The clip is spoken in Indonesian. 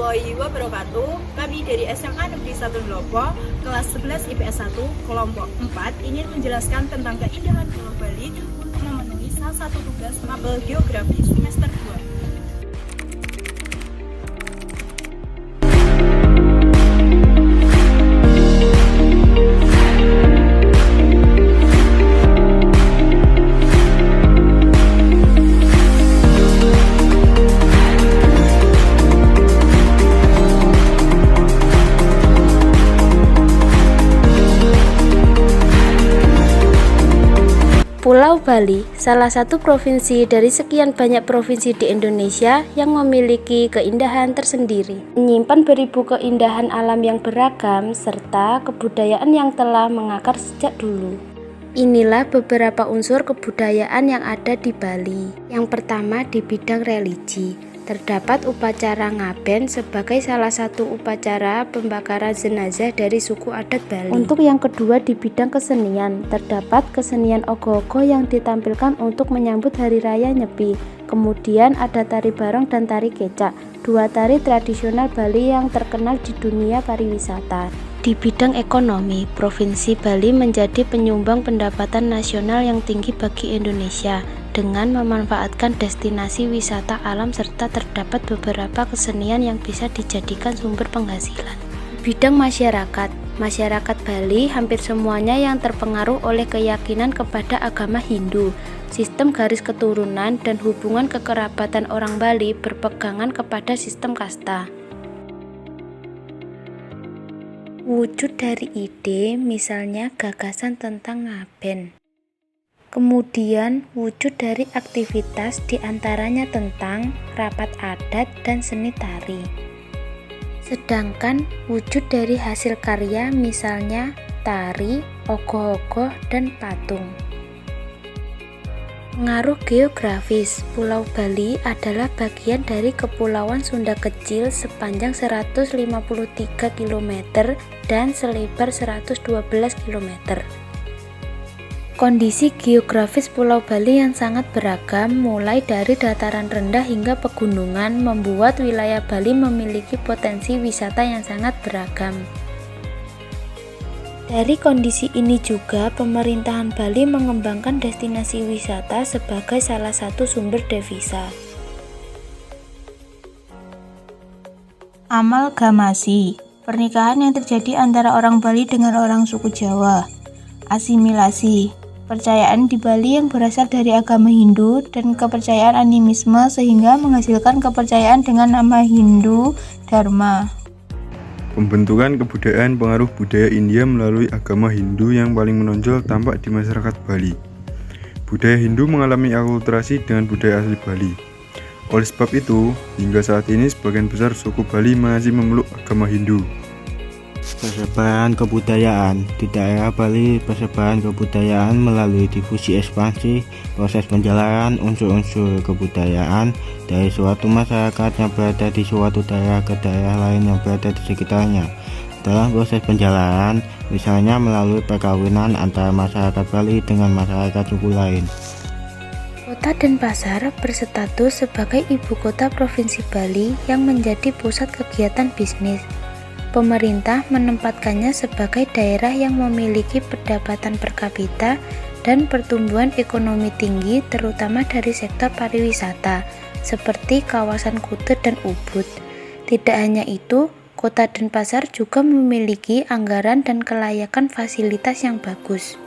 warahmatullahi wabarakatuh. Kami dari SMA Negeri 1 Lopo, kelas 11 IPS 1, kelompok 4 ingin menjelaskan tentang keindahan Pulau Bali untuk memenuhi salah satu tugas mapel geografi semester 2. Pulau Bali, salah satu provinsi dari sekian banyak provinsi di Indonesia yang memiliki keindahan tersendiri, menyimpan beribu keindahan alam yang beragam, serta kebudayaan yang telah mengakar sejak dulu. Inilah beberapa unsur kebudayaan yang ada di Bali. Yang pertama, di bidang religi. Terdapat upacara ngaben sebagai salah satu upacara pembakaran jenazah dari suku adat Bali. Untuk yang kedua, di bidang kesenian, terdapat kesenian ogoh-ogoh yang ditampilkan untuk menyambut Hari Raya Nyepi. Kemudian ada tari barong dan tari kecak, dua tari tradisional Bali yang terkenal di dunia pariwisata. Di bidang ekonomi, Provinsi Bali menjadi penyumbang pendapatan nasional yang tinggi bagi Indonesia dengan memanfaatkan destinasi wisata alam serta terdapat beberapa kesenian yang bisa dijadikan sumber penghasilan. Bidang masyarakat, masyarakat Bali hampir semuanya yang terpengaruh oleh keyakinan kepada agama Hindu. Sistem garis keturunan dan hubungan kekerabatan orang Bali berpegangan kepada sistem kasta. Wujud dari ide, misalnya gagasan tentang ngaben. Kemudian wujud dari aktivitas diantaranya tentang rapat adat dan seni tari. Sedangkan wujud dari hasil karya misalnya tari, ogoh-ogoh, dan patung. Pengaruh geografis, Pulau Bali adalah bagian dari Kepulauan Sunda kecil sepanjang 153 km dan selebar 112 km. Kondisi geografis Pulau Bali yang sangat beragam, mulai dari dataran rendah hingga pegunungan, membuat wilayah Bali memiliki potensi wisata yang sangat beragam. Dari kondisi ini juga, pemerintahan Bali mengembangkan destinasi wisata sebagai salah satu sumber devisa. Amalgamasi, pernikahan yang terjadi antara orang Bali dengan orang suku Jawa. Asimilasi, percayaan di Bali yang berasal dari agama Hindu dan kepercayaan animisme sehingga menghasilkan kepercayaan dengan nama Hindu Dharma. Pembentukan kebudayaan pengaruh budaya India melalui agama Hindu yang paling menonjol tampak di masyarakat Bali. Budaya Hindu mengalami akulturasi dengan budaya asli Bali. Oleh sebab itu, hingga saat ini sebagian besar suku Bali masih memeluk agama Hindu. Persebaran kebudayaan di daerah Bali. Persebaran kebudayaan melalui difusi ekspansi, proses penjalanan unsur-unsur kebudayaan dari suatu masyarakat yang berada di suatu daerah ke daerah lain yang berada di sekitarnya. Dalam proses penjalanan, misalnya melalui perkawinan antara masyarakat Bali dengan masyarakat suku lain. Kota Denpasar berstatus sebagai ibu kota Provinsi Bali yang menjadi pusat kegiatan bisnis. Pemerintah menempatkannya sebagai daerah yang memiliki pendapatan per kapita dan pertumbuhan ekonomi tinggi terutama dari sektor pariwisata seperti kawasan Kuta dan Ubud. Tidak hanya itu, Kota Denpasar juga memiliki anggaran dan kelayakan fasilitas yang bagus.